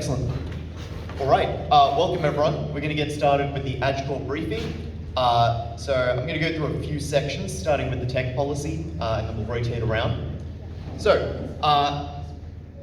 Excellent. All right, welcome everyone. We're going to get started with the Adj Core Briefing. So I'm going to go through a few sections, starting with the tech policy, and then we'll rotate around. So,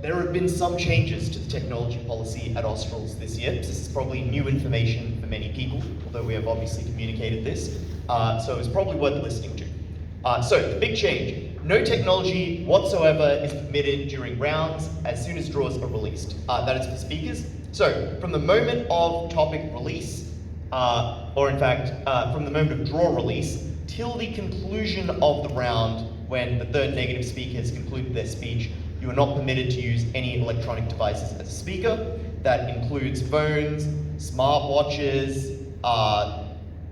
there have been some changes to the technology policy at Australs this year. This is probably new information for many people, although we have obviously communicated this. So it's probably worth listening to. So the big change, no technology whatsoever is permitted during rounds as soon as draws are released. That is for speakers. So from the moment of topic release, or in fact, from the moment of draw release, till the conclusion of the round when the third negative speaker has concluded their speech, you are not permitted to use any electronic devices as a speaker. That includes phones, smartwatches,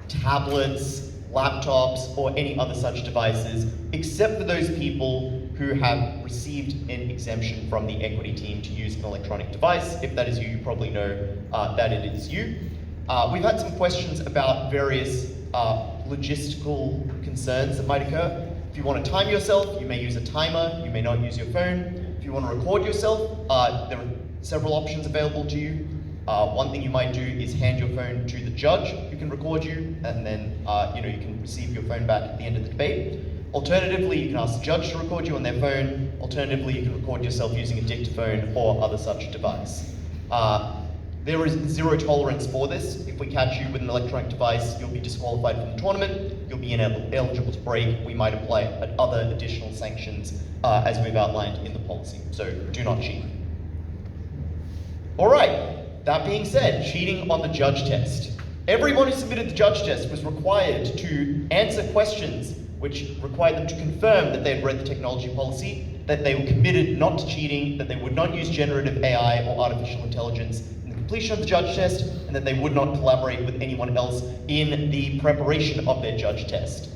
tablets, laptops, or any other such devices, except for those people who have received an exemption from the equity team to use an electronic device. If that is you, you probably know that it is you. We've had some questions about various logistical concerns that might occur. If you want to time yourself, you may use a timer, you may not use your phone. If you want to record yourself, there are several options available to you. One thing you might do is hand your phone to the judge who can record you, and then you can receive your phone back at the end of the debate. Alternatively, you can ask the judge to record you on their phone. Alternatively, you can record yourself using a dictaphone or other such device. There is zero tolerance for this. If we catch you with an electronic device, you'll be disqualified from the tournament, you'll be ineligible to break. We might apply other additional sanctions as we've outlined in the policy, so do not cheat. All right, that being said, cheating on the judge test. Everyone who submitted the judge test was required to answer questions which required them to confirm that they had read the technology policy, that they were committed not to cheating, that they would not use generative AI or artificial intelligence in the completion of the judge test, and that they would not collaborate with anyone else in the preparation of their judge test.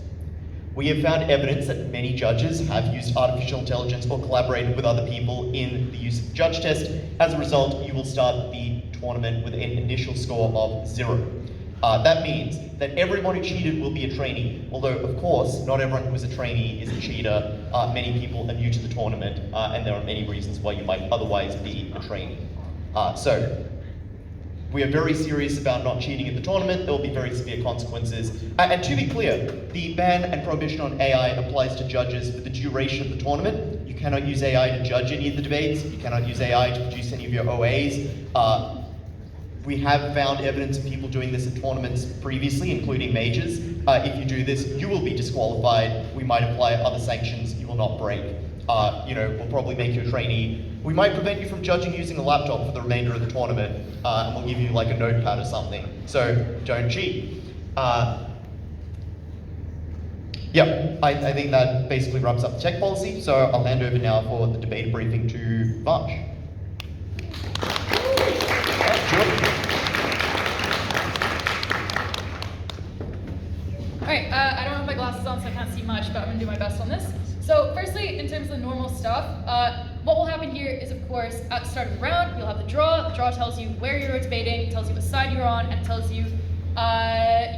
We have found evidence that many judges have used artificial intelligence or collaborated with other people in the use of the judge test. As a result, you will start the tournament with an initial score of 0. That means that everyone who cheated will be a trainee, although of course not everyone who is a trainee is a cheater. Many people are new to the tournament, and there are many reasons why you might otherwise be a trainee. So we are very serious about not cheating at the tournament. There will be very severe consequences. And to be clear, the ban and prohibition on AI applies to judges for the duration of the tournament. You cannot use AI to judge any of the debates. You cannot use AI to produce any of your OAs. We have found evidence of people doing this at tournaments previously, including majors. If you do this, you will be disqualified. We might apply other sanctions. You will not break. We'll probably make you a trainee. We might prevent you from judging using a laptop for the remainder of the tournament, and we'll give you like a notepad or something. So don't cheat. I think that basically wraps up the tech policy. So I'll hand over now for the debate briefing to Vaj. Alright, I don't have my glasses on so I can't see much, but I'm going to do my best on this. So firstly, in terms of the normal stuff, what will happen here is, of course, at the start of the round, you'll have the draw. The draw tells you where you're debating, tells you what side you're on, and tells you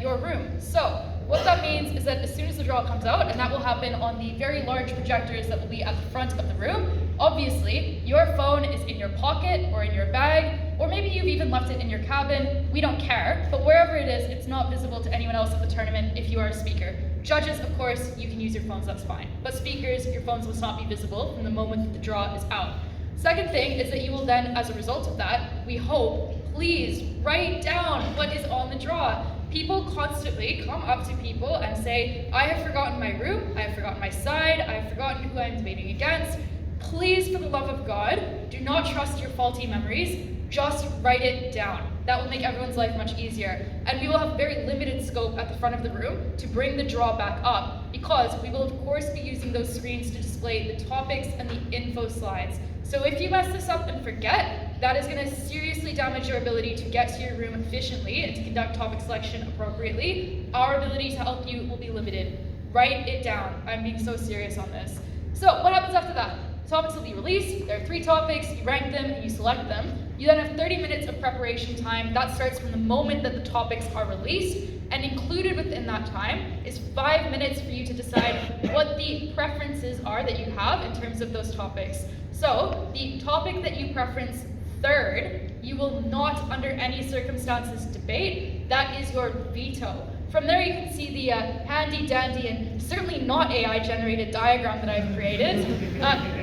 your room. So what that means is that as soon as the draw comes out, and that will happen on the very large projectors that will be at the front of the room, obviously, your phone is in your pocket or in your bag, or maybe you've even left it in your cabin. We don't care, but wherever it is, it's not visible to anyone else at the tournament if you are a speaker. Judges, of course, you can use your phones, that's fine. But speakers, your phones must not be visible from the moment that the draw is out. Second thing is that you will then, as a result of that, we hope, please write down what is on the draw. People constantly come up to people and say, I have forgotten my room, I have forgotten my side, I have forgotten who I'm debating against. Please, for the love of God, do not trust your faulty memories. Just write it down. That will make everyone's life much easier. And we will have very limited scope at the front of the room to bring the draw back up, because we will of course be using those screens to display the topics and the info slides. So if you mess this up and forget, that is going to seriously damage your ability to get to your room efficiently and to conduct topic selection appropriately. Our ability to help you will be limited. Write it down. I'm being so serious on this. So what happens after that? Topics will be released. There are 3 topics. You rank them and you select them. You then have 30 minutes of preparation time. That starts from the moment that the topics are released, and included within that time is 5 minutes for you to decide what the preferences are that you have in terms of those topics. So the topic that you preference Third, you will not under any circumstances debate. That is your veto. From there you can see the handy dandy and certainly not AI generated diagram that I've created.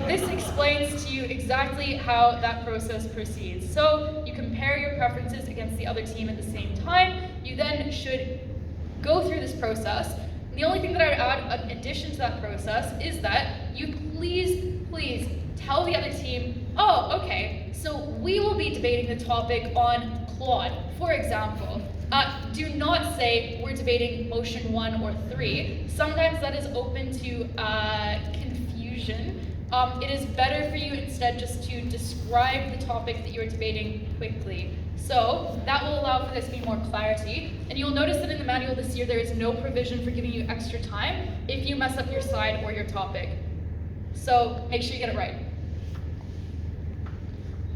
This explains to you exactly how that process proceeds. So you compare your preferences against the other team at the same time. You then should go through this process. The only thing that I would add in addition to that process is that you please tell the other team, oh, okay, so we will be debating the topic on Claude, for example. Do not say we're debating motion 1 or 3. Sometimes that is open to confusion. It is better for you instead just to describe the topic that you're debating quickly. So that will allow for there to be more clarity. And you'll notice that in the manual this year, there is no provision for giving you extra time if you mess up your slide or your topic. So make sure you get it right.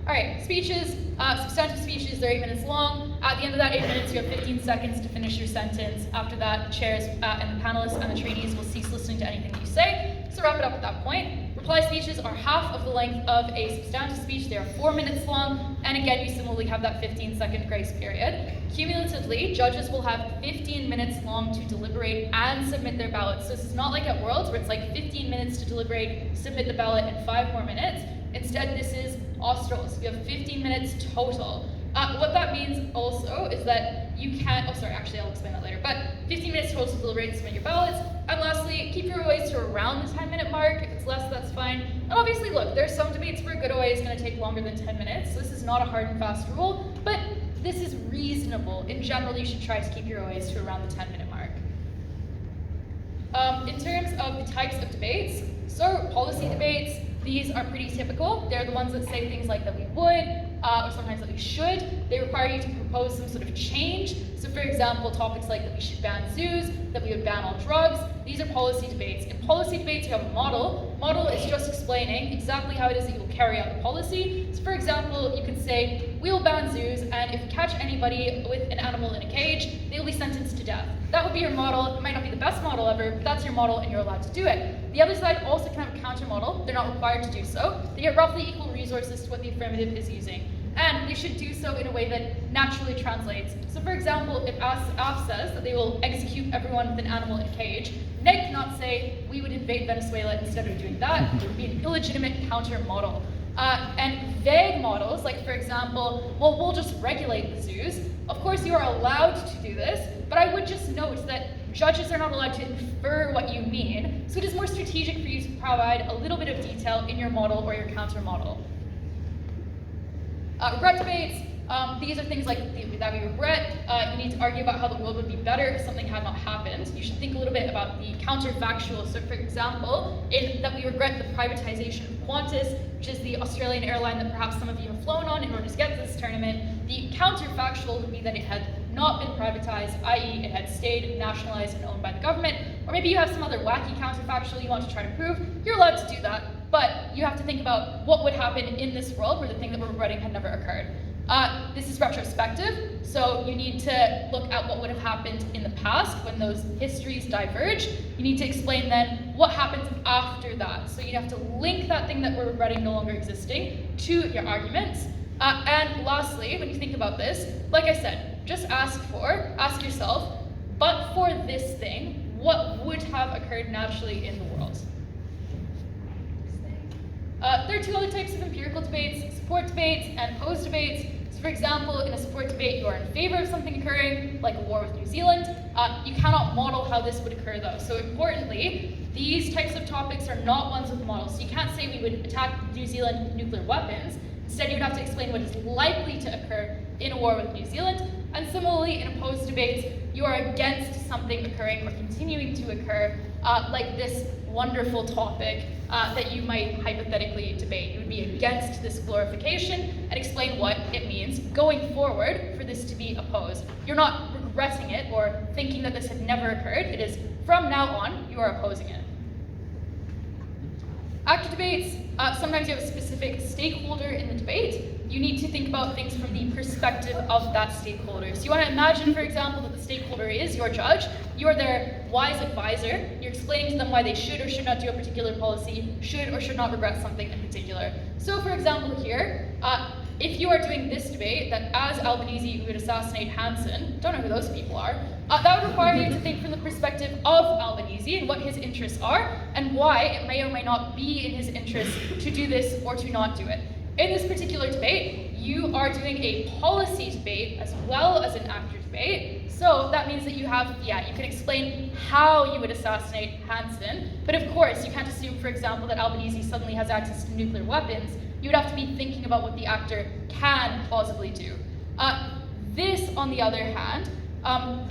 All right, speeches, substantive speeches, they're 8 minutes long. At the end of that 8 minutes, you have 15 seconds to finish your sentence. After that, chairs and the panelists and the trainees will cease listening to anything that you say. So wrap it up at that point. Reply speeches are half of the length of a substantive speech. They are 4 minutes long. And again, you similarly have that 15-second grace period. Cumulatively, judges will have 15 minutes long to deliberate and submit their ballots. So this is not like at Worlds, where it's like 15 minutes to deliberate, submit the ballot, and 5 more minutes. Instead, this is Australs. You have 15 minutes total. What that means also is that you can't, actually I'll explain that later, but 15 minutes total to deliberate and submit your ballots. And lastly, keep your OAs to around the 10-minute mark. If it's less, that's fine. And obviously, look, there's some debates where a good OA is going to take longer than 10 minutes, so this is not a hard and fast rule, but this is reasonable. In general, you should try to keep your OAs to around the 10-minute mark. In terms of the types of debates, so policy debates, these are pretty typical. They're the ones that say things like that we would, or sometimes that we should. They require you to propose some sort of change. So for example, topics like that we should ban zoos, that we would ban all drugs. These are policy debates. In policy debates, you have a model. Model is just explaining exactly how it is that you will carry out the policy. So for example, you could say, we will ban zoos, and if you catch anybody with an animal in a cage, they will be sentenced to death. That would be your model. It might not be the best model ever, but that's your model and you're allowed to do it. The other side also can have a counter model. They're not required to do so. They get roughly equal resources to what the affirmative is using. And they should do so in a way that naturally translates. So for example, if AF says that they will execute everyone with an animal in a cage, Ned cannot say, we would invade Venezuela instead of doing that. It would be an illegitimate counter model. And vague models, like for example, well, we'll just regulate the zoos. Of course, you are allowed to do this, but I would just note that judges are not allowed to infer what you mean, so it is more strategic for you to provide a little bit of detail in your model or your counter model. Regret debates, these are things like that we regret. You need to argue about how the world would be better if something had not happened. You should think a little bit about the counterfactual. So for example, in that we regret the privatization of Qantas, which is the Australian airline that perhaps some of you have flown on in order to get to this tournament. The counterfactual would be that it had not been privatized, i.e. it had stayed nationalized and owned by the government. Or maybe you have some other wacky counterfactual you want to try to prove. You're allowed to do that, but you have to think about what would happen in this world where the thing that we're regretting had never occurred. This is retrospective, so you need to look at what would have happened in the past when those histories diverge. You need to explain then what happens after that. So you have to link that thing that we're regretting no longer existing to your arguments. And lastly, when you think about this, like I said, just ask yourself, but for this thing, what would have occurred naturally in the world? There are two other types of empirical debates, support debates and opposed debates. So for example, in a support debate, you are in favor of something occurring, like a war with New Zealand. You cannot model how this would occur though. So importantly, these types of topics are not ones with models. So you can't say we would attack New Zealand with nuclear weapons. Instead, you'd have to explain what is likely to occur in a war with New Zealand. And similarly, in opposed debates, you are against something occurring or continuing to occur, like this wonderful topic that you might hypothetically debate. You would be against this glorification and explain what it means going forward for this to be opposed. You're not regretting it or thinking that this had never occurred. It is from now on, you are opposing it. Active debates, sometimes you have a specific stakeholder in the debate. You need to think about things from the perspective of that stakeholder. So you want to imagine, for example, that the stakeholder is your judge. You're their wise advisor. You're explaining to them why they should or should not do a particular policy, should or should not regret something in particular. So for example here, if you are doing this debate, that as Albanese you would assassinate Hansen, don't know who those people are, that would require you to think from the perspective of Albanese and what his interests are, and why it may or may not be in his interest to do this or to not do it. In this particular debate, you are doing a policy debate as well as an actor debate, so that means that you have, you can explain how you would assassinate Hansen, but of course you can't assume, for example, that Albanese suddenly has access to nuclear weapons. You would have to be thinking about what the actor can plausibly do. This, on the other hand,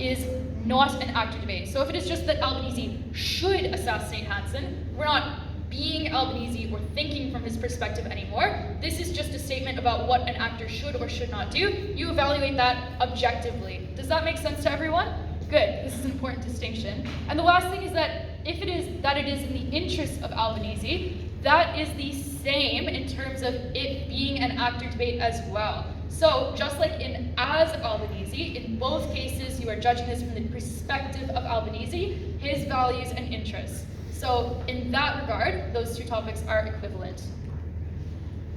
is not an actor debate. So if it is just that Albanese should assassinate Hansen, we're not being Albanese or thinking from his perspective anymore. This is just a statement about what an actor should or should not do. You evaluate that objectively. Does that make sense to everyone? Good, this is an important distinction. And the last thing is that if it is in the interest of Albanese, that is the same in terms of it being an actor debate as well. So just like in as Albanese, in both cases you are judging this from the perspective of Albanese, his values and interests. So in that regard, those two topics are equivalent.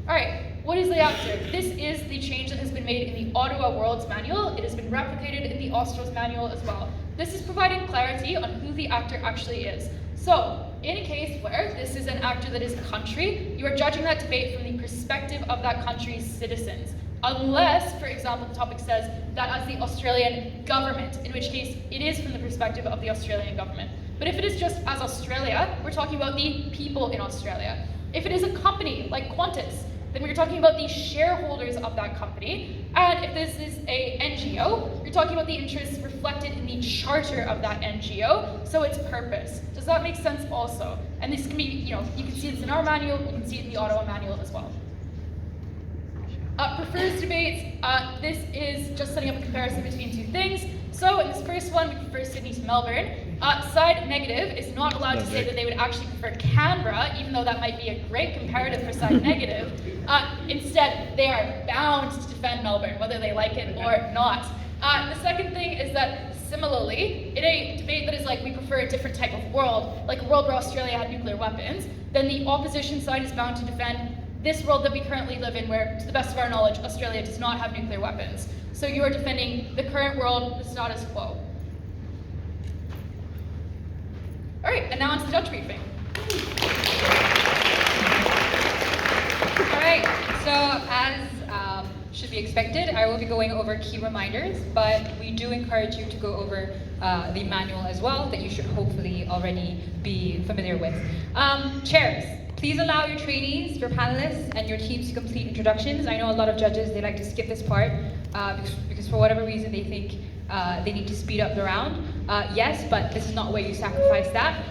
All right, what is the actor? This is the change that has been made in the Ottawa World's Manual. It has been replicated in the Australs Manual as well. This is providing clarity on who the actor actually is. So, in a case where this is an actor that is a country, you are judging that debate from the perspective of that country's citizens. Unless, for example, the topic says that as the Australian government, in which case it is from the perspective of the Australian government. But if it is just as Australia, we're talking about the people in Australia. If it is a company like Qantas, then we're talking about the shareholders of that company. And if this is a NGO, you're talking about the interests reflected in the charter of that NGO, so its purpose. Does that make sense also? And this can be, you can see this in our manual, you can see it in the Ottawa manual as well. Prefers debates, this is just setting up a comparison between two things. So in this first one, we prefer Sydney to Melbourne. Side negative is not allowed to say that they would actually prefer Canberra, even though that might be a great comparative for side negative. Instead, they are bound to defend Melbourne, whether they like it or not. The second thing is that similarly, in a debate that is like we prefer a different type of world, like a world where Australia had nuclear weapons, then the opposition side is bound to defend this world that we currently live in, where, to the best of our knowledge, Australia does not have nuclear weapons. So you are defending the current world, the status quo. All right, and now on to the judge briefing. All right, so as should be expected, I will be going over key reminders, but we do encourage you to go over the manual as well, that you should hopefully already be familiar with. Chairs, please allow your trainees, your panelists, and your teams to complete introductions. I know a lot of judges, they like to skip this part because for whatever reason they think they need to speed up the round. Yes, but this is not where you sacrifice that.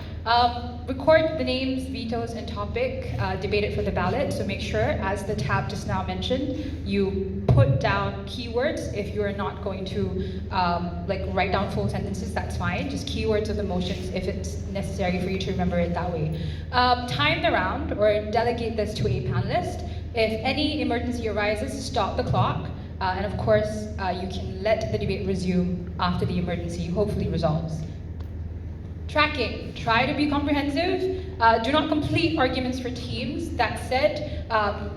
Record the names, vetoes, and topic debated for the ballot, so make sure, as the tab just now mentioned, you put down keywords. If you are not going to write down full sentences, that's fine. Just keywords of the motions if it's necessary for you to remember it that way. Time the round, or delegate this to a panelist. If any emergency arises, stop the clock. And of course, you can let the debate resume after the emergency hopefully resolves. Tracking, try to be comprehensive. Do not complete arguments for teams. That said,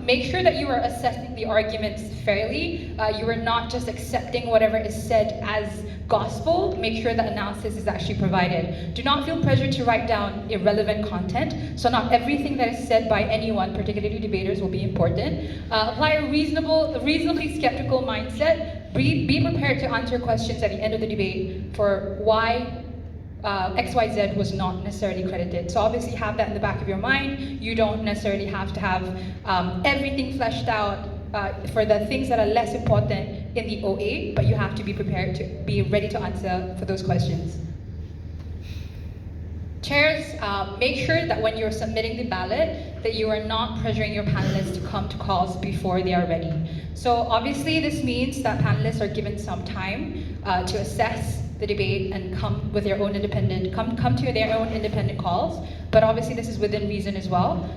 make sure that you are assessing the arguments fairly. You are not just accepting whatever is said as gospel. Make sure that analysis is actually provided. Do not feel pressure to write down irrelevant content. So not everything that is said by anyone, particularly debaters, will be important. Apply a reasonably skeptical mindset. Be prepared to answer questions at the end of the debate for why XYZ was not necessarily credited. So obviously have that in the back of your mind. You don't necessarily have to have everything fleshed out for the things that are less important in the OA, but you have to be prepared to be ready to answer for those questions. Chairs, make sure that when you're submitting the ballot, that you are not pressuring your panelists to come to calls before they are ready. So obviously this means that panelists are given some time to assess the debate and come to their own independent calls. But obviously this is within reason as well.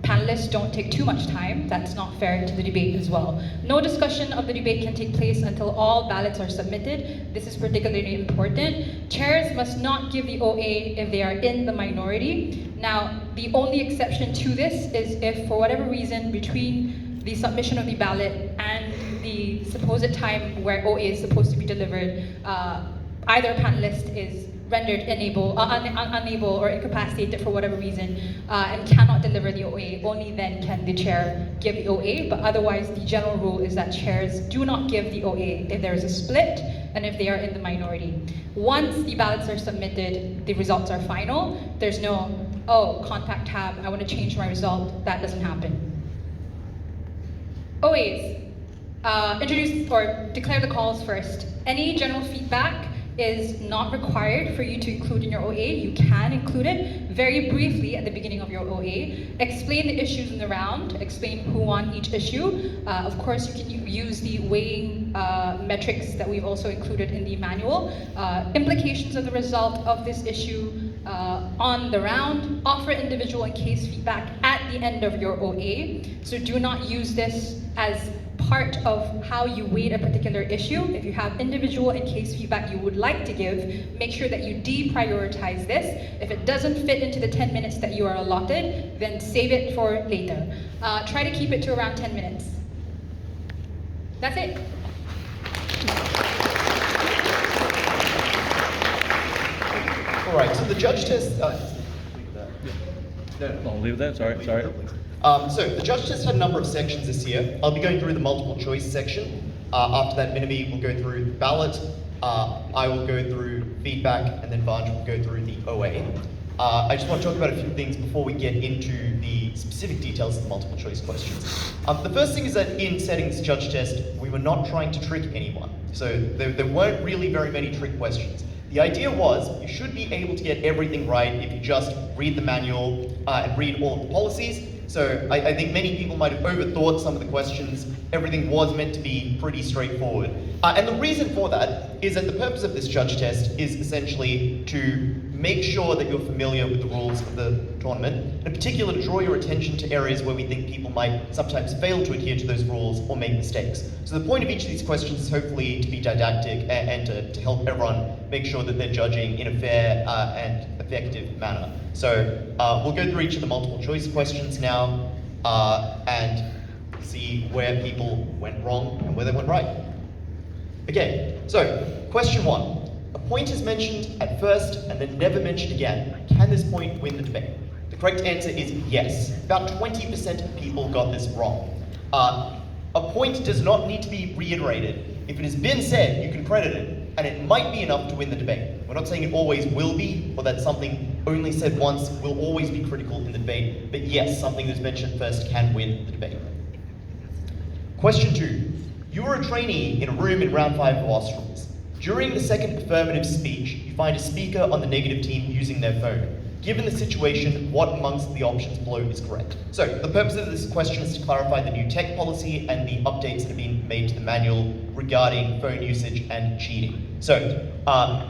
Panelists don't take too much time. That's not fair to the debate as well. No discussion of the debate can take place until all ballots are submitted. This is particularly important. Chairs must not give the OA if they are in the minority. Now, the only exception to this is if for whatever reason between the submission of the ballot and the supposed time where OA is supposed to be delivered, either panelist is rendered unable or incapacitated for whatever reason and cannot deliver the OA, only then can the chair give the OA, but otherwise the general rule is that chairs do not give the OA if there is a split and if they are in the minority. Once the ballots are submitted, the results are final. There's no, oh, contact tab, I want to change my result. That doesn't happen. OAs. Introduce or declare the calls first. Any general feedback is not required for you to include in your OA. You can include it very briefly at the beginning of your OA. Explain the issues in the round, explain who won each issue. Of course, you can use the weighing metrics that we've also included in the manual. Implications of the result of this issue on the round. Offer individual and case feedback at the end of your OA. So do not use this as part of how you weight a particular issue. If you have individual and case feedback you would like to give, make sure that you deprioritize this. If it doesn't fit into the 10 minutes that you are allotted, then save it for later. Try to keep it to around 10 minutes. That's it. All right, so the judge test. I'll leave that. Sorry. So the judge test had a number of sections this year. I'll be going through the multiple choice section. After that, Minami will go through the ballot. I will go through feedback, and then Vanj will go through the OA. I just want to talk about a few things before we get into the specific details of the multiple choice questions. The first thing is that in setting this judge test, we were not trying to trick anyone. So there weren't really very many trick questions. The idea was you should be able to get everything right if you just read the manual and read all of the policies. So I think many people might have overthought some of the questions. Everything was meant to be pretty straightforward. And the reason for that is that the purpose of this judge test is essentially to make sure that you're familiar with the rules of the tournament, in particular to draw your attention to areas where we think people might sometimes fail to adhere to those rules or make mistakes. So the point of each of these questions is hopefully to be didactic and to help everyone make sure that they're judging in a fair and effective manner. So we'll go through each of the multiple choice questions now and see where people went wrong and where they went right. Okay, so question 1. A point is mentioned at first and then never mentioned again. Can this point win the debate? The correct answer is yes. About 20% of people got this wrong. A point does not need to be reiterated. If it has been said, you can credit it, and it might be enough to win the debate. We're not saying it always will be, or that something only said once will always be critical in the debate, but yes, something that's mentioned first can win the debate. Question 2. You are a trainee in a room in round 5 of Australs. During the second affirmative speech, you find a speaker on the negative team using their phone. Given the situation, what amongst the options below is correct? So the purpose of this question is to clarify the new tech policy and the updates that have been made to the manual regarding phone usage and cheating. So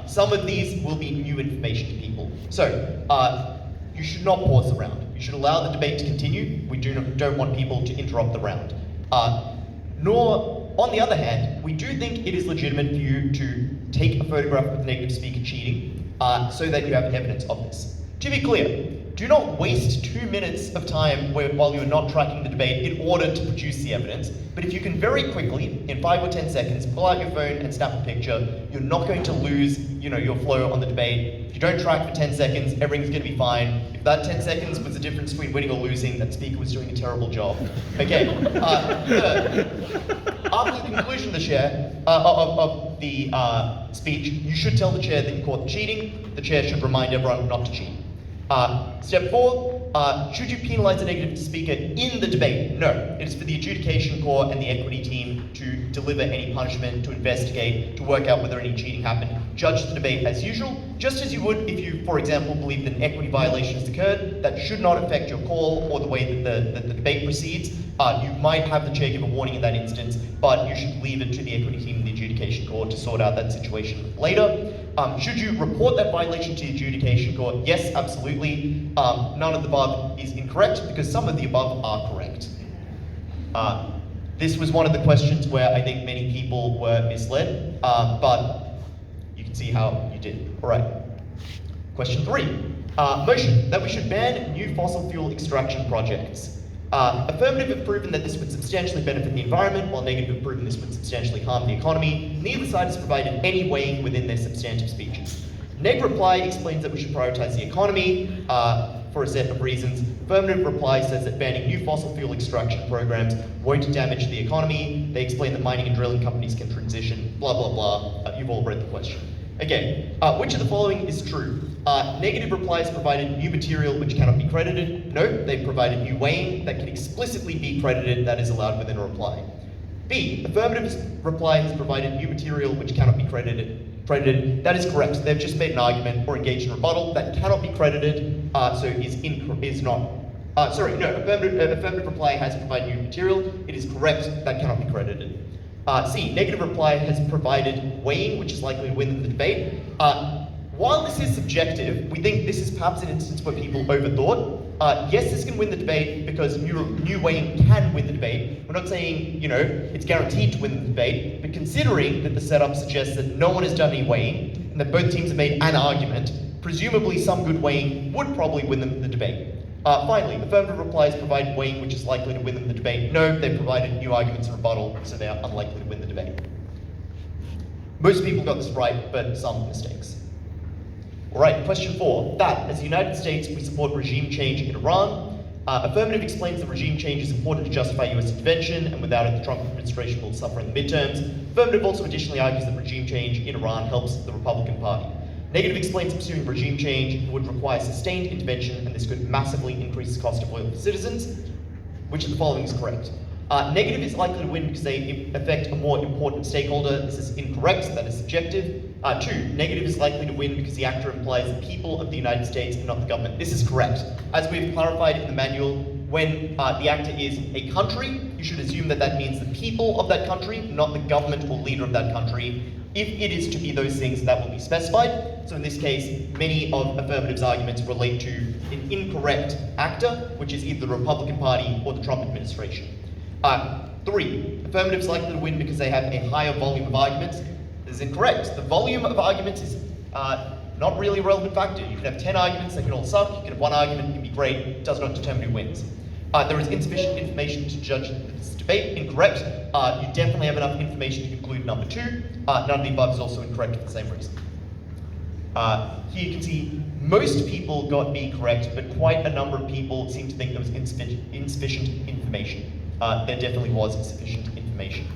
some of these will be new information to people. So you should not pause the round. You should allow the debate to continue. We don't want people to interrupt the round. Nor, on the other hand, we do think it is legitimate for you to take a photograph of the negative speaker cheating so that you have evidence of this. To be clear, do not waste 2 minutes of time while you're not tracking the debate in order to produce the evidence. But if you can very quickly, in 5 or 10 seconds, pull out your phone and snap a picture, you're not going to lose, your flow on the debate. If you don't track for 10 seconds, everything's going to be fine. If that 10 seconds was the difference between winning or losing, that speaker was doing a terrible job. Okay. After the conclusion of the speech, you should tell the chair that you caught cheating. The chair should remind everyone not to cheat. Step 4, should you penalize the negative speaker in the debate? No. It is for the adjudication core and the equity team to deliver any punishment, to investigate, to work out whether any cheating happened. Judge the debate as usual, just as you would if you, for example, believe that an equity violation has occurred. That should not affect your call or the way that the debate proceeds. You might have the chair give a warning in that instance, but you should leave it to the equity team and the adjudication court to sort out that situation later. Should you report that violation to the adjudication court? Yes, absolutely. None of the above is incorrect because some of the above are correct. This was one of the questions where I think many people were misled, but you can see how you did. All right. Question 3. Motion that we should ban new fossil fuel extraction projects. Affirmative have proven that this would substantially benefit the environment, while negative have proven this would substantially harm the economy. Neither side has provided any weighing within their substantive speeches. Neg reply explains that we should prioritize the economy for a set of reasons. Affirmative reply says that banning new fossil fuel extraction programs won't damage the economy. They explain that mining and drilling companies can transition, blah, blah, blah. You've all read the question. Again, which of the following is true? Negative replies provided new material which cannot be credited. No, they provided new weighing that can explicitly be credited, that is allowed within a reply. B, affirmative reply has provided new material which cannot be credited. That is correct. They've just made an argument or engaged in rebuttal that cannot be credited, so is not. Affirmative reply has provided new material. It is correct. That cannot be credited. C, negative reply has provided weighing, which is likely to win the debate. While this is subjective, we think this is perhaps an instance where people overthought. Yes, this can win the debate because new weighing can win the debate. We're not saying, it's guaranteed to win the debate, but considering that the setup suggests that no one has done any weighing and that both teams have made an argument, presumably some good weighing would probably win them the debate. Finally, affirmative replies provide weighing which is likely to win them the debate. No, they provided new arguments and rebuttal, so they are unlikely to win the debate. Most people got this right, but some mistakes. All right, question 4. That, as the United States, we support regime change in Iran. Affirmative explains that regime change is important to justify US intervention, and without it, the Trump administration will suffer in the midterms. Affirmative also additionally argues that regime change in Iran helps the Republican Party. Negative explains pursuing regime change would require sustained intervention, and this could massively increase the cost of oil for citizens. Which of the following is correct? Negative is likely to win because they affect a more important stakeholder. This is incorrect, that is subjective. 2, negative is likely to win because the actor implies the people of the United States and not the government. This is correct. As we've clarified in the manual, when the actor is a country, you should assume that that means the people of that country, not the government or leader of that country. If it is to be those things, that will be specified. So in this case, many of Affirmative's arguments relate to an incorrect actor, which is either the Republican Party or the Trump administration. 3, Affirmative is likely to win because they have a higher volume of arguments. This is incorrect. The volume of arguments is not really a relevant factor. You can have 10 arguments, they can all suck. You can have one argument, it can be great. It does not determine who wins. There is insufficient information to judge this debate. Incorrect. You definitely have enough information to conclude number 2. None of the above is also incorrect for the same reason. Here you can see most people got B correct, but quite a number of people seem to think there was insufficient information. There definitely was sufficient information.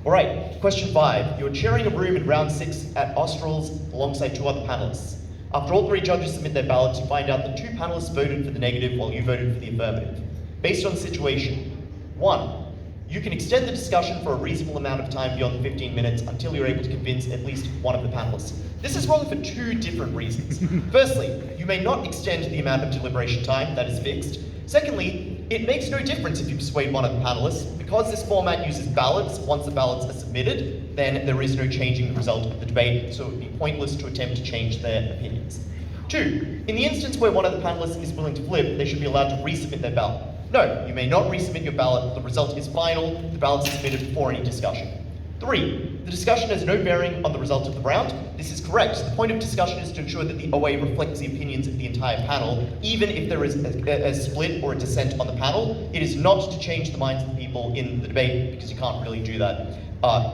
All right, question 5. You're chairing a room in round 6 at Australs alongside 2 other panelists. After all 3 judges submit their ballots, you find out that 2 panelists voted for the negative while you voted for the affirmative. Based on the situation, 1, you can extend the discussion for a reasonable amount of time beyond the 15 minutes until you're able to convince at least one of the panelists. This is wrong for 2 different reasons. Firstly, you may not extend the amount of deliberation time, that is fixed. Secondly, it makes no difference if you persuade one of the panelists. Because this format uses ballots, once the ballots are submitted, then there is no changing the result of the debate, so it would be pointless to attempt to change their opinions. 2, in the instance where one of the panelists is willing to flip, they should be allowed to resubmit their ballot. No, you may not resubmit your ballot. The result is final. The ballot is submitted before any discussion. 3, the discussion has no bearing on the result of the round. This is correct. The point of discussion is to ensure that the OA reflects the opinions of the entire panel, even if there is a split or a dissent on the panel. It is not to change the minds of the people in the debate, because you can't really do that.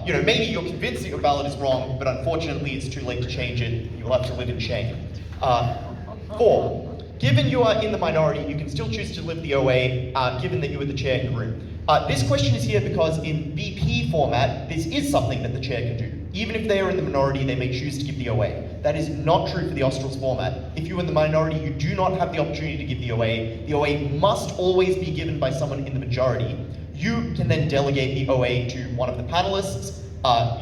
Maybe you're convinced that your ballot is wrong, but unfortunately it's too late to change it. You'll have to live in shame. 4, given you are in the minority, you can still choose to live the OA, given that you are the chair in the room. This question is here because in BP format, this is something that the chair can do. Even if they are in the minority, they may choose to give the OA. That is not true for the Australs format. If you're in the minority, you do not have the opportunity to give the OA. The OA must always be given by someone in the majority. You can then delegate the OA to one of the panelists.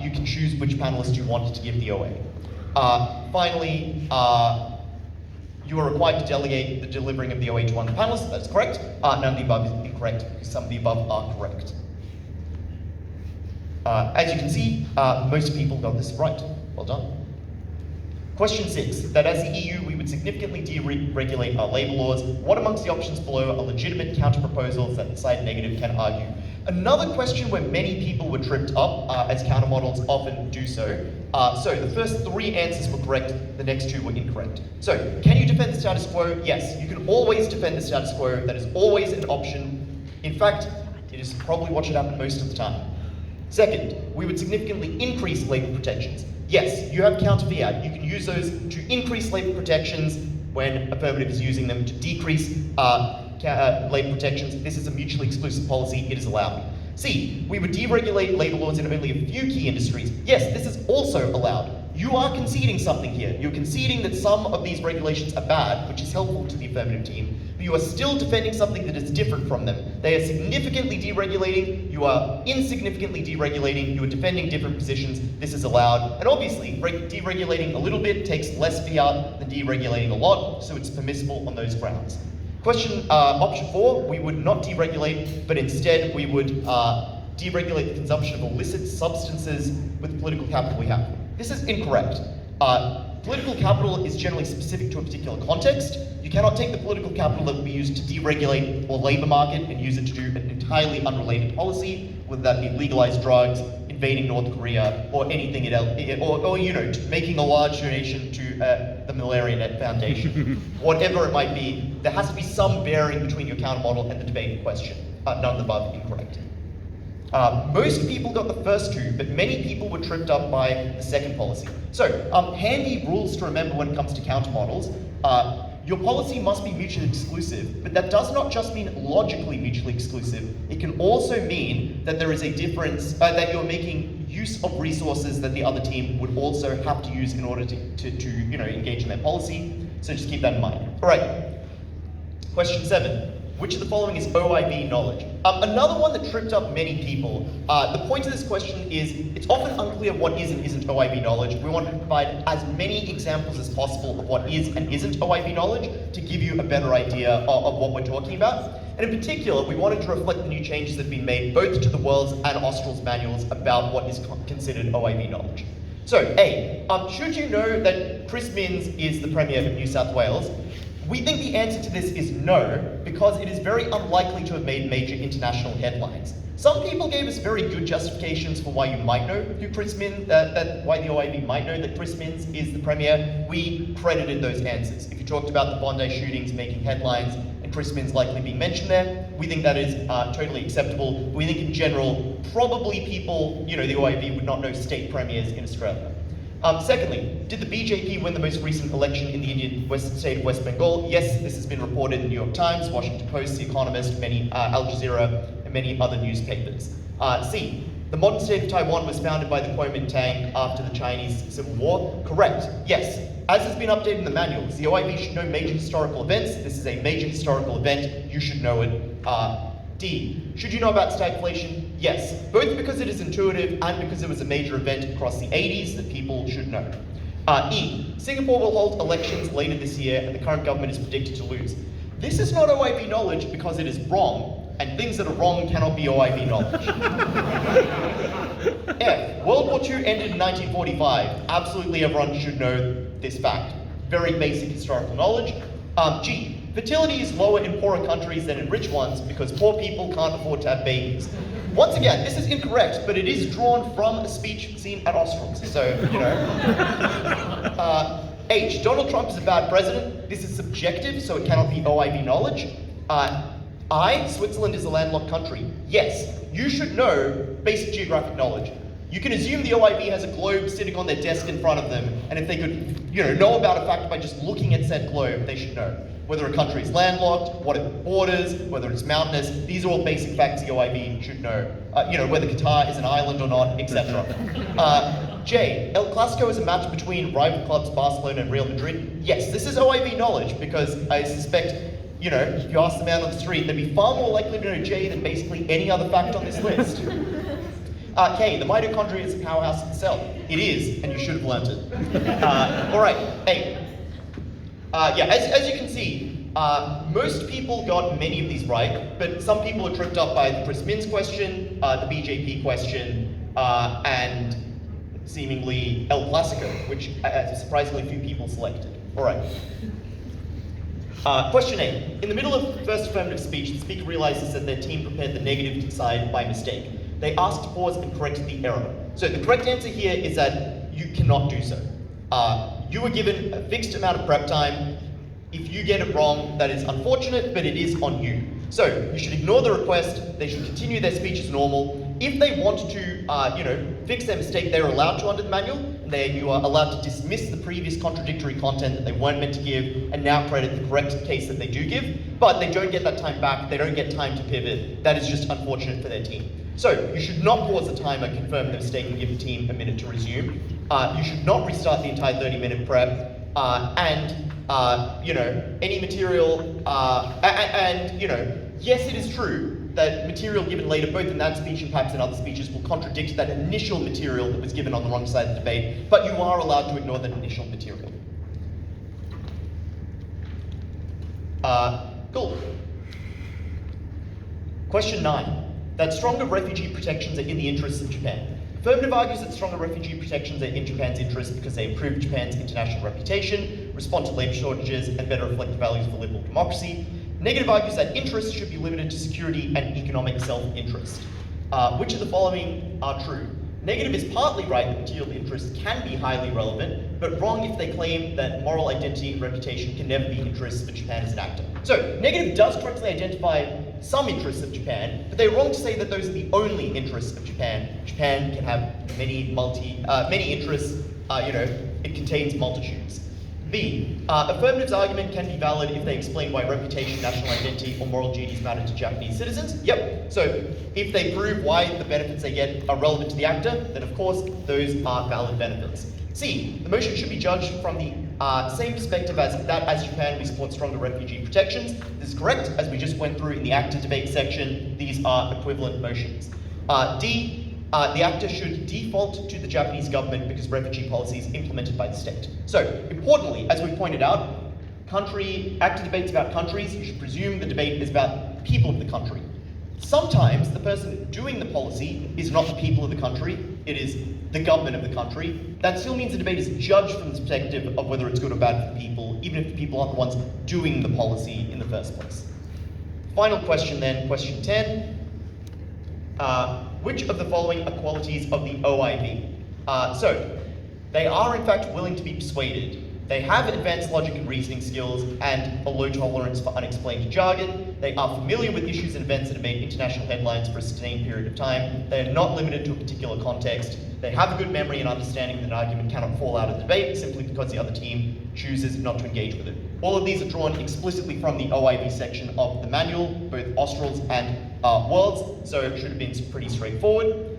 You can choose which panelist you want to give the OA. Finally, you are required to delegate the delivering of the OA to one of the panelists. That's correct. None of the above is incorrect, because some of the above are correct. As you can see, most people got this right. Well done. Question 6, that as the EU, we would significantly deregulate our labour laws. What amongst the options below are legitimate counter-proposals that the side negative can argue? Another question where many people were tripped up, as countermodels often do so. So the first 3 answers were correct, the next 2 were incorrect. So, can you defend the status quo? Yes, you can always defend the status quo. That is always an option. In fact, it is probably what should happen most of the time. Second, we would significantly increase labour protections. Yes, you have counter fiat. You can use those to increase labour protections when affirmative is using them to decrease labour protections. This is a mutually exclusive policy, it is allowed. C, we would deregulate labour laws in only a few key industries. Yes, this is also allowed. You are conceding something here. You're conceding that some of these regulations are bad, which is helpful to the affirmative team, but you are still defending something that is different from them. They are significantly deregulating, you are insignificantly deregulating, you are defending different positions, this is allowed. And obviously, deregulating a little bit takes less fiat than deregulating a lot, so it's permissible on those grounds. Option 4, we would not deregulate, but instead we would deregulate the consumption of illicit substances with the political capital we have. This is incorrect. Political capital is generally specific to a particular context. You cannot take the political capital that we use to deregulate our labour market and use it to do an entirely unrelated policy, whether that be legalised drugs, invading North Korea, or anything else, or making a large donation to the Malaria Net Foundation. Whatever it might be, there has to be some bearing between your countermodel and the debate in question. None of the above incorrect. Most people got the first 2, but many people were tripped up by the second policy. So, handy rules to remember when it comes to countermodels. Your policy must be mutually exclusive, but that does not just mean logically mutually exclusive. It can also mean that there is a difference, that you're making use of resources that the other team would also have to use in order to engage in their policy. So just keep that in mind. All right. Question 7. Which of the following is OIV knowledge? Another one that tripped up many people. The point of this question is, it's often unclear what is and isn't OIV knowledge. We want to provide as many examples as possible of what is and isn't OIV knowledge to give you a better idea of what we're talking about. And in particular, we wanted to reflect the new changes that have been made both to the Worlds and Australs manuals about what is considered OIV knowledge. So, A, should you know that Chris Minns is the Premier of New South Wales? We think the answer to this is no, because it is very unlikely to have made major international headlines. Some people gave us very good justifications for why you might know who Chris Minns, why the OIV might know that Chris Minns is the Premier. We credited those answers. If you talked about the Bondi shootings making headlines and Chris Minns likely being mentioned there, we think that is totally acceptable. We think in general, probably people, the OIV would not know state premiers in Australia. Secondly, did the BJP win the most recent election in the Indian state of West Bengal? Yes, this has been reported in the New York Times, Washington Post, The Economist, many Al Jazeera, and many other newspapers. C, the modern state of Taiwan was founded by the Kuomintang after the Chinese Civil War? Correct, yes. As has been updated in the manuals, the OIV should know major historical events. This is a major historical event, you should know it. D, should you know about stagflation? Yes, both because it is intuitive and because it was a major event across the 80s that people should know. E, Singapore will hold elections later this year and the current government is predicted to lose. This is not OIV knowledge because it is wrong, and things that are wrong cannot be OIV knowledge. F, World War II ended in 1945. Absolutely everyone should know this fact. Very basic historical knowledge. G, fertility is lower in poorer countries than in rich ones because poor people can't afford to have babies. Once again, this is incorrect, but it is drawn from a speech seen at Australs, so, H, Donald Trump is a bad president. This is subjective, so it cannot be OIV knowledge. I, Switzerland is a landlocked country. Yes, you should know basic geographic knowledge. You can assume the OIV has a globe sitting on their desk in front of them, and if they could, know about a fact by just looking at said globe, they should know. Whether a country is landlocked, what it borders, whether it's mountainous, these are all basic facts the OIV should know. Whether Qatar is an island or not, etc. J, El Clasico is a match between rival clubs Barcelona and Real Madrid. Yes, this is OIV knowledge because I suspect, if you ask the man on the street, they'd be far more likely to know J than basically any other fact on this list. K, the mitochondria is a powerhouse in the cell. It is, and you should have learnt it. All right, A. As you can see, most people got many of these right, but some people are tripped up by the Chris Minns question, the BJP question, and seemingly El Clasico, which surprisingly few people selected. All right. Question 8. In the middle of the first affirmative speech, the speaker realizes that their team prepared the negative side by mistake. They ask to pause and correct the error. So the correct answer here is that you cannot do so. You were given a fixed amount of prep time. If you get it wrong, that is unfortunate, but it is on you. So you should ignore the request. They should continue their speech as normal. If they want to, fix their mistake, they're allowed to under the manual. You are allowed to dismiss the previous contradictory content that they weren't meant to give, and now credit the correct case that they do give. But they don't get that time back. They don't get time to pivot. That is just unfortunate for their team. So you should not pause the timer, confirm the mistake, and give the team a minute to resume. You should not restart the entire 30-minute prep. Any material, yes, it is true that material given later, both in that speech and perhaps in other speeches, will contradict that initial material that was given on the wrong side of the debate, but you are allowed to ignore that initial material. Cool. Question 9. That stronger refugee protections are in the interests of Japan. Affirmative argues that stronger refugee protections are in Japan's interest because they improve Japan's international reputation, respond to labour shortages, and better reflect the values of a liberal democracy. Negative argues that interests should be limited to security and economic self-interest. Which of the following are true? Negative is partly right that material interests can be highly relevant, but wrong if they claim that moral identity and reputation can never be interests for Japan as an actor. So, negative does correctly identify some interests of Japan, but they're wrong to say that those are the only interests of Japan. Japan can have many interests, it contains multitudes. B, affirmative's argument can be valid if they explain why reputation, national identity, or moral duties matter to Japanese citizens. Yep, so if they prove why the benefits they get are relevant to the actor, then of course those are valid benefits. C, the motion should be judged from the same perspective as Japan, we support stronger refugee protections. This is correct, as we just went through in the actor debate section, these are equivalent motions. D, the actor should default to the Japanese government because refugee policy is implemented by the state. So, importantly, as we pointed out, actor debates about countries, you should presume the debate is about people of the country. Sometimes the person doing the policy is not the people of the country, it is the government of the country. That still means the debate is judged from the perspective of whether it's good or bad for the people, even if the people aren't the ones doing the policy in the first place. Final question then, question 10. Which of the following are qualities of the OIV? So, they are in fact willing to be persuaded. They have advanced logic and reasoning skills and a low tolerance for unexplained jargon. They are familiar with issues and events that have made international headlines for a sustained period of time. They are not limited to a particular context. They have a good memory and understanding that an argument cannot fall out of the debate simply because the other team chooses not to engage with it. All of these are drawn explicitly from the OIV section of the manual, both Australs and Worlds, so it should have been pretty straightforward.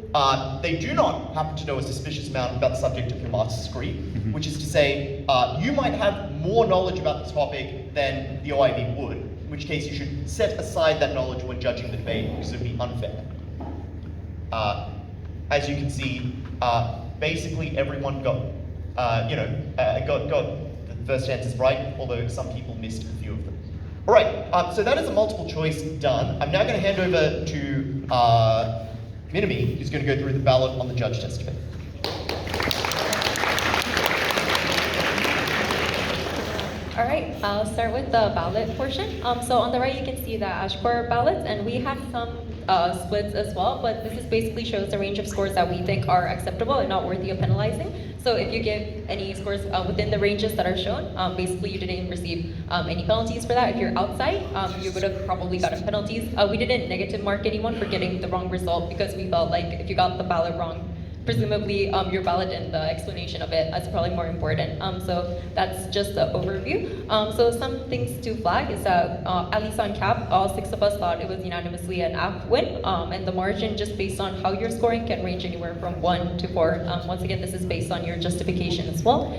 They do not happen to know a suspicious amount about the subject of your master's degree, which is to say, you might have more knowledge about the topic than the OIV would, in which case you should set aside that knowledge when judging the debate because it would be unfair. As you can see, basically everyone got the first answers right, although some people missed a few of them. All right, so that is a multiple choice done. I'm now going to hand over to Minami, who's going to go through the ballot on the judge test debate. All right, I'll start with the ballot portion. So on the right, you can see the Adj Core ballots, and we have some splits as well, but this is basically shows the range of scores that we think are acceptable and not worthy of penalizing. So if you give any scores within the ranges that are shown, basically you didn't receive any penalties for that. If you're outside, you would have probably gotten penalties. We didn't negative mark anyone for getting the wrong result because we felt like if you got the ballot wrong, presumably your ballot and the explanation of it is probably more important. So that's just the overview. So some things to flag is that at least on CAP, all 6 of us thought it was unanimously an app win, and the margin just based on how you're scoring can range anywhere from 1 to 4. Once again, this is based on your justification as well.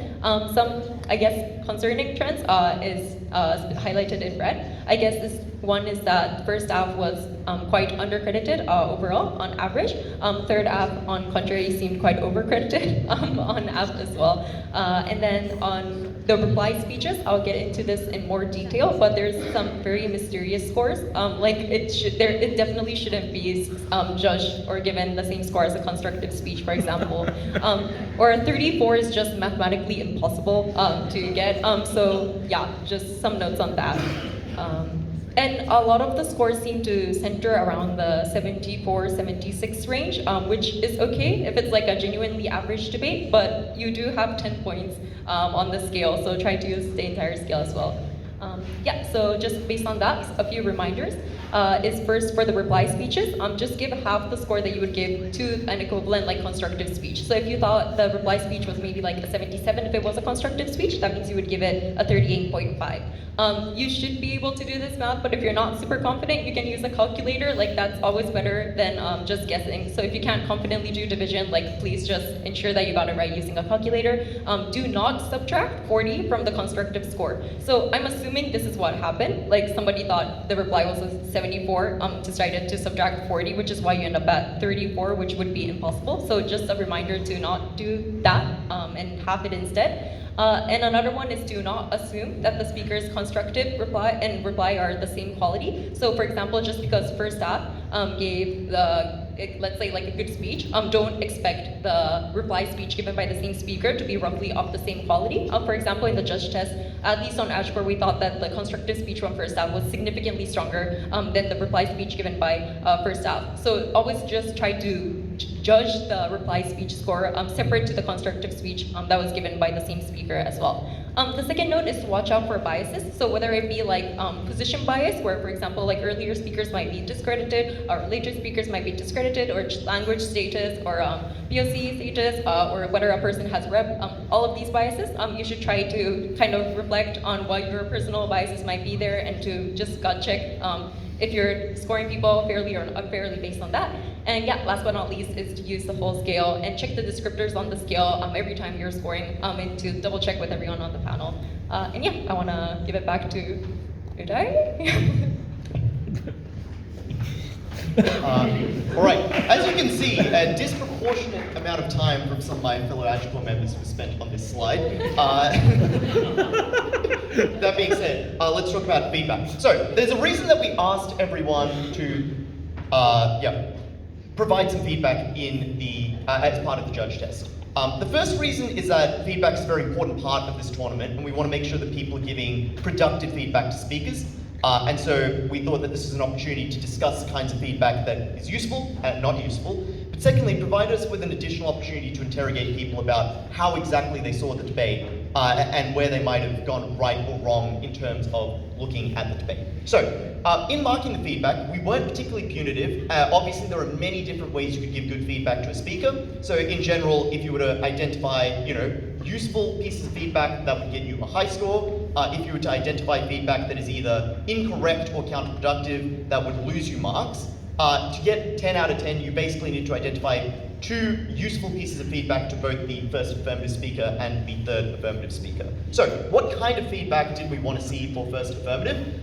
Some, I guess, concerning trends is highlighted in red. I guess this one is that the first half was quite undercredited overall on average. Third half, on contrary, seemed quite overcredited on app as well. And then on the reply speeches, I'll get into this in more detail, but there's some very mysterious scores. It definitely shouldn't be judged or given the same score as a constructive speech, for example. or 34 is just mathematically impossible to get. So yeah, just some notes on that. And a lot of the scores seem to center around the 74, 76 range, which is okay if it's like a genuinely average debate, but you do have 10 points on the scale, so try to use the entire scale as well. Yeah, so just based on that, a few reminders. Is first for the reply speeches, just give half the score that you would give to an equivalent like constructive speech. So if you thought the reply speech was maybe like a 77 if it was a constructive speech, that means you would give it a 38.5. You should be able to do this math, but if you're not super confident, you can use a calculator. Like that's always better than just guessing. So if you can't confidently do division, like please just ensure that you got it right using a calculator. Do not subtract 40 from the constructive score. So I'm assuming this is what happened. Like somebody thought the reply was a 74, decided to subtract 40, which is why you end up at 34, which would be impossible. So just a reminder to not do that and have it instead. And another one is to not assume that the speaker's constructive reply and reply are the same quality. So for example, just because first half gave let's say like a good speech, don't expect the reply speech given by the same speaker to be roughly of the same quality. For example, in the judge test, at least on Adj Core, we thought that the constructive speech from first half was significantly stronger than the reply speech given by first half. So always just try to judge the reply speech score separate to the constructive speech that was given by the same speaker as well. The second note is to watch out for biases. So whether it be like position bias, where for example, like earlier speakers might be discredited, or later speakers might be discredited, or language status, or POC status, or whether a person has rep, all of these biases, you should try to kind of reflect on what your personal biases might be there and to just gut check if you're scoring people fairly or unfairly based on that. And yeah, last but not least is to use the whole scale and check the descriptors on the scale every time you're scoring and to double check with everyone on the panel. And yeah, I wanna give it back to Uday. All right, as you can see, a disproportionate amount of time from some of my fellow Adj Core members was spent on this slide. That being said, let's talk about feedback. So, there's a reason that we asked everyone to provide some feedback in the as part of the judge test. The first reason is that feedback is a very important part of this tournament, and we want to make sure that people are giving productive feedback to speakers. And so we thought that this is an opportunity to discuss the kinds of feedback that is useful and not useful. But secondly, provide us with an additional opportunity to interrogate people about how exactly they saw the debate and where they might have gone right or wrong in terms of looking at the debate. So, in marking the feedback, we weren't particularly punitive. Obviously, there are many different ways you could give good feedback to a speaker. So, in general, if you were to identify, useful pieces of feedback, that would get you a high score. If you were to identify feedback that is either incorrect or counterproductive, that would lose you marks. To get 10 out of 10, you basically need to identify 2 useful pieces of feedback to both the first affirmative speaker and the third affirmative speaker. So, what kind of feedback did we want to see for first affirmative?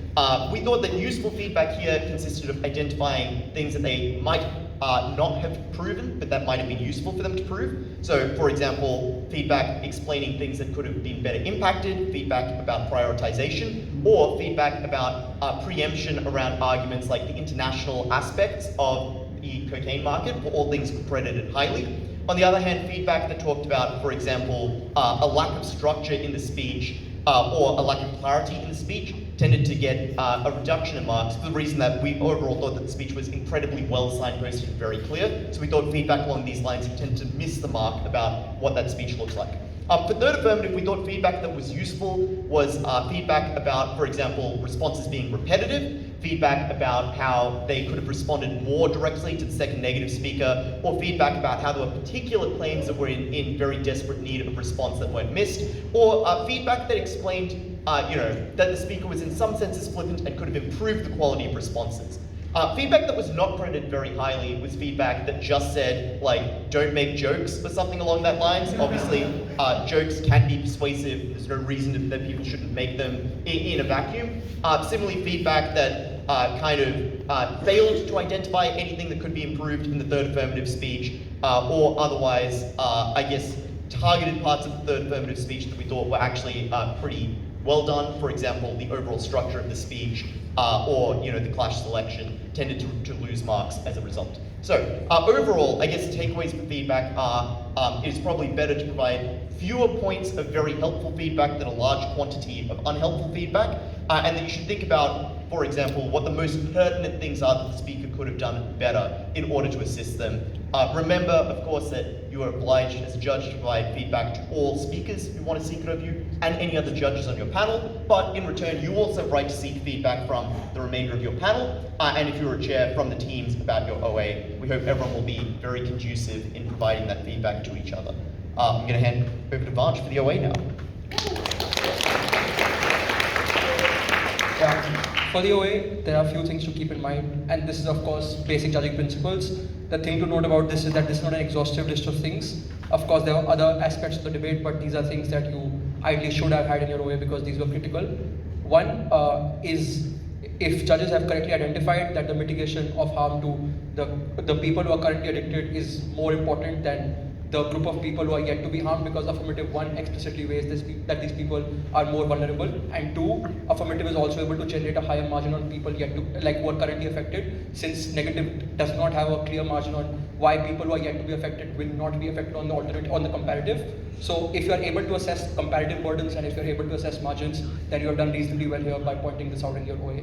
We thought that useful feedback here consisted of identifying things that they might not have proven, but that might have been useful for them to prove. So, for example, feedback explaining things that could have been better impacted, feedback about prioritization, or feedback about preemption around arguments like the international aspects of the cocaine market, for all things credited highly. On the other hand, feedback that talked about, for example, a lack of structure in the speech or a lack of clarity in the speech tended to get a reduction in marks for the reason that we overall thought that the speech was incredibly well signposted and very clear. So we thought feedback along these lines tended to miss the mark about what that speech looks like. For third affirmative, we thought feedback that was useful was feedback about, for example, responses being repetitive, feedback about how they could have responded more directly to the second negative speaker, or feedback about how there were particular claims that were in very desperate need of response that weren't missed, or feedback that explained that the speaker was in some senses flippant and could have improved the quality of responses. Feedback that was not credited very highly was feedback that just said, like, don't make jokes or something along that lines. Obviously, jokes can be persuasive. There's no reason that people shouldn't make them in a vacuum. Similarly, feedback that failed to identify anything that could be improved in the third affirmative speech, or otherwise, targeted parts of the third affirmative speech that we thought were actually pretty well done. For example, the overall structure of the speech, or the clash selection tended to lose marks as a result. So overall, I guess the takeaways for feedback are it's probably better to provide fewer points of very helpful feedback than a large quantity of unhelpful feedback, and that you should think about, for example, what the most pertinent things are that the speaker could have done better in order to assist them. Remember, of course, that you are obliged as a judge to provide feedback to all speakers who want to seek it of you and any other judges on your panel, but in return, you also have right to seek feedback from the remainder of your panel, and if you're a chair, from the teams about your OA. We hope everyone will be very conducive in providing that feedback to each other. I'm going to hand over to Vanch for the OA now. Yeah. For the OA, there are a few things to keep in mind, and this is of course basic judging principles. The thing to note about this is that this is not an exhaustive list of things. Of course, there are other aspects of the debate, but these are things that you ideally should have had in your OA because these were critical. One is if judges have correctly identified that the mitigation of harm to the people who are currently addicted is more important than the group of people who are yet to be harmed, because affirmative 1 explicitly weighs that these people are more vulnerable, and 2, affirmative is also able to generate a higher margin on people yet to, like, who are currently affected, since negative does not have a clear margin on why people who are yet to be affected will not be affected on the alternate, on the comparative. So if you are able to assess comparative burdens and if you are able to assess margins, then you have done reasonably well here by pointing this out in your OA.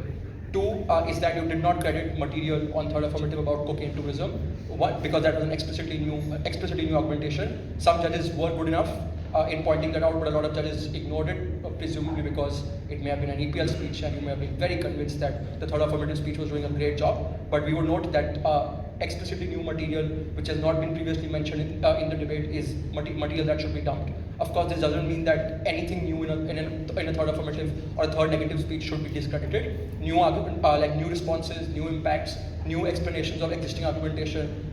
2 is that you did not credit material on third affirmative about cocaine tourism. One, because that was an explicitly new augmentation. Some judges were good enough in pointing that out, but a lot of judges ignored it, presumably because it may have been an EPL speech and you may have been very convinced that the third affirmative speech was doing a great job. But we would note that explicitly new material, which has not been previously mentioned in the debate, is material that should be dumped. Of course, this doesn't mean that anything new in a third affirmative or a third negative speech should be discredited. New argument, like new responses, new impacts, new explanations of existing argumentation,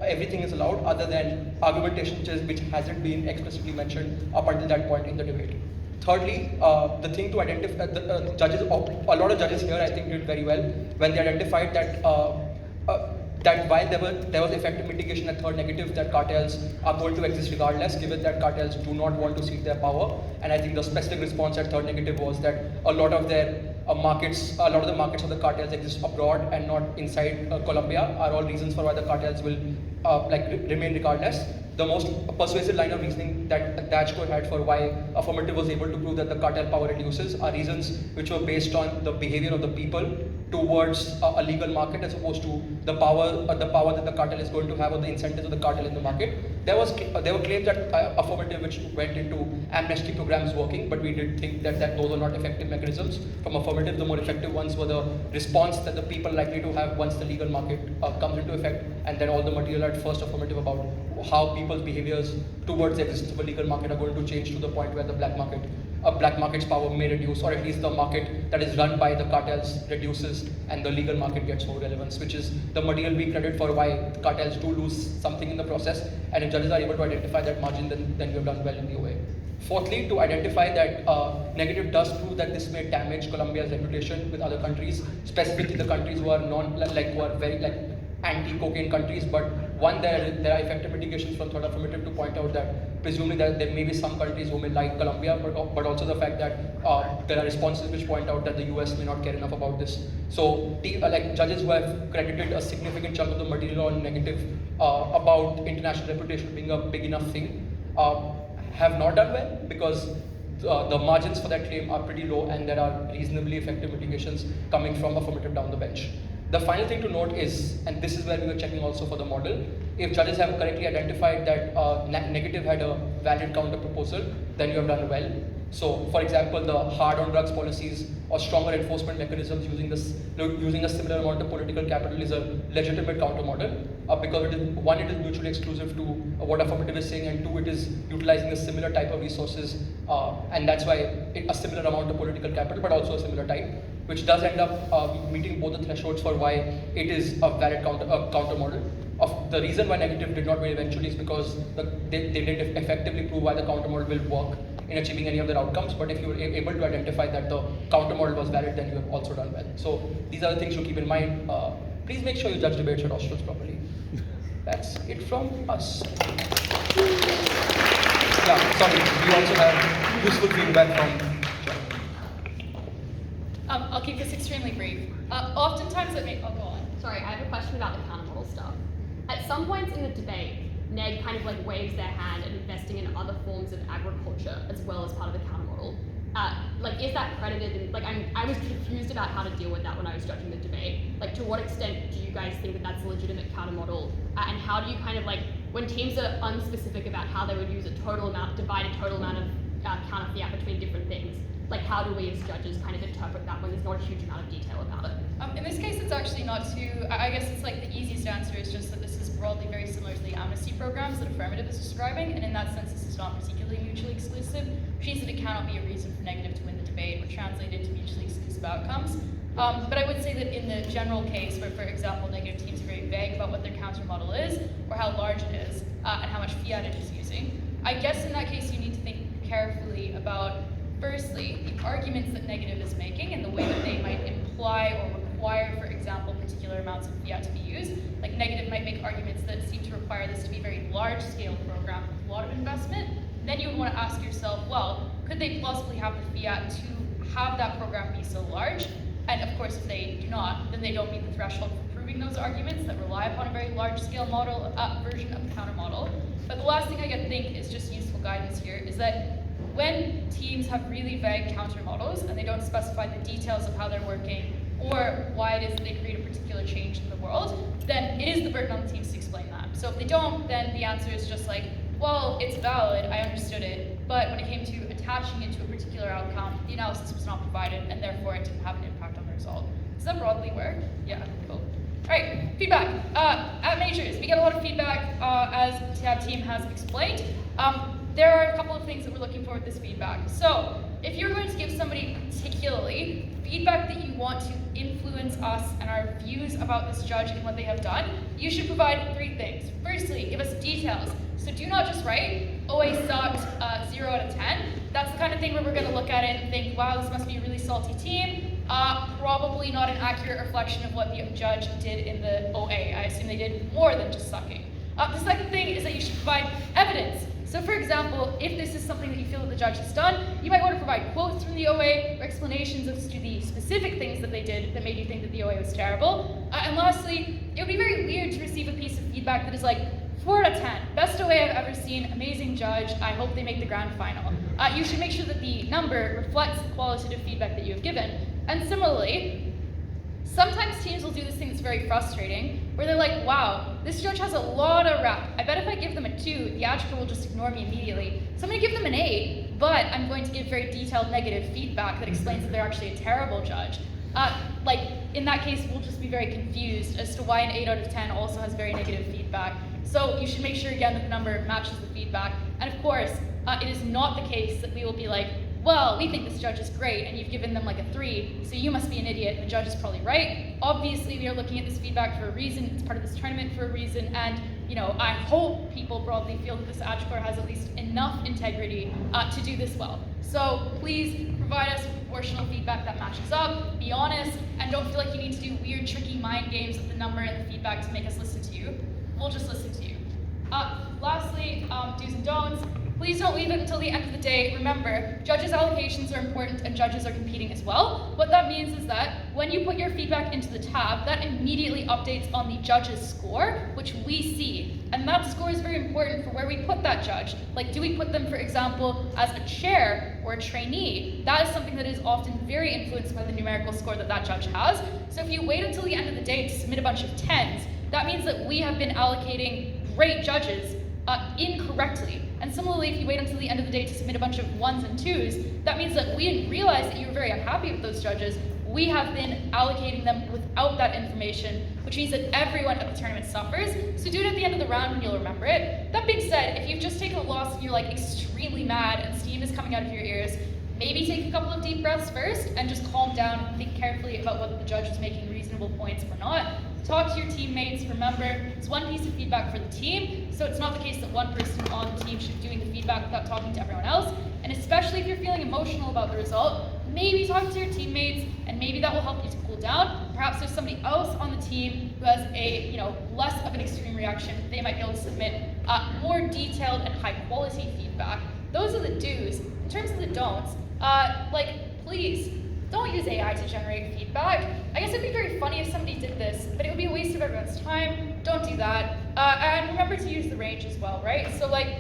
everything is allowed other than argumentation which hasn't been explicitly mentioned up until that point in the debate. Thirdly, the thing to identify, judges, a lot of judges here I think did very well when they identified that that while there was effective mitigation at third negative, that cartels are going to exist regardless, given that cartels do not want to cede their power. And I think the specific response at third negative was that a lot of their markets, a lot of the markets of the cartels exist abroad and not inside Colombia, are all reasons for why the cartels will remain regardless. The most persuasive line of reasoning that Adj Core had for why affirmative was able to prove that the cartel power reduces are reasons which were based on the behavior of the people towards a legal market, as opposed to the power that the cartel is going to have, or the incentives of the cartel in the market. There were claims that affirmative, which went into amnesty programs working, but we did think that those were not effective mechanisms. From affirmative, the more effective ones were the response that the people are likely to have once the legal market comes into effect, and then all the material at first affirmative about how people's behaviors towards the existence of a legal market are going to change to the point where the black market's power may reduce, or at least the market that is run by the cartels reduces and the legal market gets more relevance, which is the material we credit for why cartels do lose something in the process. And if judges are able to identify that margin, then we have done well in the OA. Fourthly, to identify that negative does prove that this may damage Colombia's reputation with other countries, specifically the countries who are very anti-cocaine countries, but one, there are effective mitigations from third affirmative to point out that presumably there may be some countries who may like Colombia, but also the fact that there are responses which point out that the US may not care enough about this. So judges who have credited a significant chunk of the material on negative about international reputation being a big enough thing have not done well, because the margins for that claim are pretty low and there are reasonably effective mitigations coming from affirmative down the bench. The final thing to note is, and this is where we were checking also for the model, if judges have correctly identified that negative had a valid counter proposal, then you have done well. So, for example, the hard on drugs policies or stronger enforcement mechanisms using a similar amount of political capital is a legitimate counter model, because it is mutually exclusive to what affirmative is saying, and 2, it is utilizing a similar type of resources, and that's why a similar amount of political capital, but also a similar type, which does end up meeting both the thresholds for why it is a valid counter model. Of the reason why negative did not win eventually is because they didn't effectively prove why the counter model will work in achieving any of their outcomes. But if you were able to identify that the counter model was valid, then you have also done well. So these are the things to keep in mind. Please make sure you judge debates at Australs properly. That's it from us. Yeah, sorry. We also have useful feedback from. I'll keep this extremely brief. Oftentimes, oh, go on. Sorry, I have a question about the counter model stuff. At some points in the debate, Neg kind of like waves their hand at investing in other forms of agriculture as well as part of the counter model. Like, is that credited? And like, I was confused about how to deal with that when I was judging the debate. Like, to what extent do you guys think that that's a legitimate counter model? And how do you kind of like, when teams are unspecific about how they would use a total amount, divide a total amount of counter fiat between different things, like how do we as judges kind of interpret that when there's not a huge amount of detail about it? In this case, it's actually not too, I guess it's like the easiest answer is just that this is broadly very similar to the amnesty programs that Affirmative is describing, and in that sense, this is not particularly mutually exclusive, which means that it cannot be a reason for negative to win the debate or translate into mutually exclusive outcomes. But I would say that in the general case, where, for example, negative teams are very vague about what their counter model is, or how large it is, and how much fiat it is using, I guess in that case you need to think carefully about, firstly, the arguments that negative is making and the way that they might imply or require, for example, particular amounts of fiat to be used. Like, negative might make arguments that seem to require this to be a very large-scale program with a lot of investment. Then you would want to ask yourself, well, could they plausibly have the fiat to have that program be so large? And of course, if they do not, then they don't meet the threshold for proving those arguments that rely upon a very large-scale model version of the counter model. But the last thing I think is just useful guidance here is that when teams have really vague counter models and they don't specify the details of how they're working or why it is that they create a particular change in the world, then it is the burden on the teams to explain that. So if they don't, then the answer is just like, well, it's valid, I understood it, but when it came to attaching it to a particular outcome, the analysis was not provided, and therefore it didn't have an impact on the result. Does that broadly work? Yeah, cool. All right, feedback. At majors, we get a lot of feedback, as the TAB team has explained. There are a couple of things that we're looking for with this feedback. So, if you're going to give somebody particularly feedback that you want to influence us and our views about this judge and what they have done, you should provide 3 things. Firstly, give us details. So do not just write, OA sucked, 0 out of 10. That's the kind of thing where we're going to look at it and think, wow, this must be a really salty team. Probably not an accurate reflection of what the judge did in the OA. I assume they did more than just sucking. The second thing is that you should provide evidence. So for example, if this is something that you feel that the judge has done, you might want to provide quotes from the OA or explanations as to the specific things that they did that made you think that the OA was terrible. And lastly, it would be very weird to receive a piece of feedback that is like, 4 out of 10, best OA I've ever seen, amazing judge, I hope they make the grand final. You should make sure that the number reflects the qualitative feedback that you have given. And similarly, sometimes teams will do this thing that's very frustrating, where they're like, wow, this judge has a lot of rep. I bet if I give them a 2, the Adj Core will just ignore me immediately. So I'm going to give them an 8, but I'm going to give very detailed negative feedback that explains that they're actually a terrible judge. In that case, we'll just be very confused as to why an 8 out of 10 also has very negative feedback. So you should make sure, again, that the number matches the feedback. And of course, it is not the case that we will be like, well, we think this judge is great, and you've given them like a 3, so you must be an idiot, and the judge is probably right. Obviously, we are looking at this feedback for a reason, it's part of this tournament for a reason, and I hope people broadly feel that this Adj Core has at least enough integrity to do this well. So please provide us with proportional feedback that matches up, be honest, and don't feel like you need to do weird, tricky mind games with the number and the feedback to make us listen to you. We'll just listen to you. Lastly, do's and don'ts. Please don't leave it until the end of the day. Remember, judges' allocations are important and judges are competing as well. What that means is that when you put your feedback into the tab, that immediately updates on the judge's score, which we see. And that score is very important for where we put that judge. Like, do we put them, for example, as a chair or a trainee? That is something that is often very influenced by the numerical score that that judge has. So if you wait until the end of the day to submit a bunch of 10s, that means that we have been allocating great judges incorrectly. And similarly, if you wait until the end of the day to submit a bunch of 1s and 2s, that means that we didn't realize that you were very unhappy with those judges. We have been allocating them without that information, which means that everyone at the tournament suffers. So do it at the end of the round when you'll remember it. That being said, if you've just taken a loss and you're like extremely mad and steam is coming out of your ears, maybe take a couple of deep breaths first and just calm down and think carefully about whether the judge is making reasonable points or not. Talk to your teammates. Remember, it's one piece of feedback for the team, so it's not the case that one person on the team should be doing the feedback without talking to everyone else. And especially if you're feeling emotional about the result, maybe talk to your teammates, and maybe that will help you to cool down. Perhaps there's somebody else on the team who has a less of an extreme reaction. They might be able to submit more detailed and high-quality feedback. Those are the do's. In terms of the don'ts, please, don't use AI to generate feedback. I guess it'd be very funny if somebody did this, but it would be a waste of everyone's time. Don't do that. And remember to use the range as well, right? So like,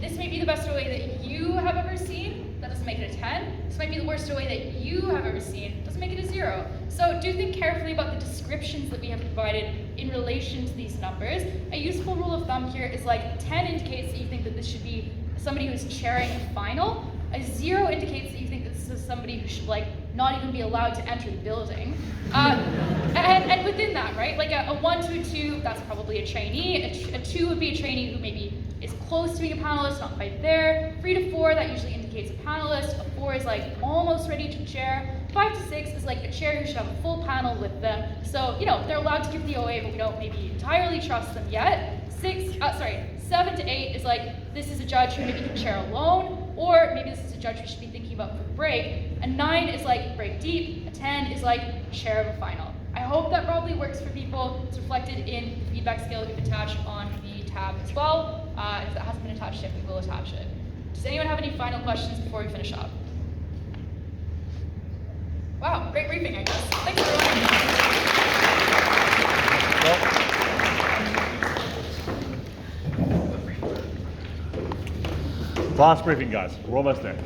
this may be the best away that you have ever seen. That doesn't make it a 10. This might be the worst away that you have ever seen. Doesn't make it a 0. So do think carefully about the descriptions that we have provided in relation to these numbers. A useful rule of thumb here is like 10 indicates that you think that this should be somebody who's chairing a final. A 0 indicates that you think that this is somebody who should not even be allowed to enter the building. And within that, right, like a 1 to a 2, that's probably a trainee. A 2 would be a trainee who maybe is close to being a panelist, not quite there. 3 to 4, that usually indicates a panelist. A 4 is like almost ready to chair. 5 to 6 is like a chair who should have a full panel with them. So, they're allowed to give the OA, but we don't maybe entirely trust them yet. 7 to 8 is like, this is a judge who maybe can chair alone, or maybe this is a judge we should be thinking about for break. A 9 is like break deep. A 10 is like chair of a final. I hope that probably works for people. It's reflected in the feedback scale we've attached on the tab as well. If that hasn't been attached yet, we will attach it. Does anyone have any final questions before we finish up? Wow, great briefing, I guess. Thanks, everyone. Last briefing, guys. We're almost there.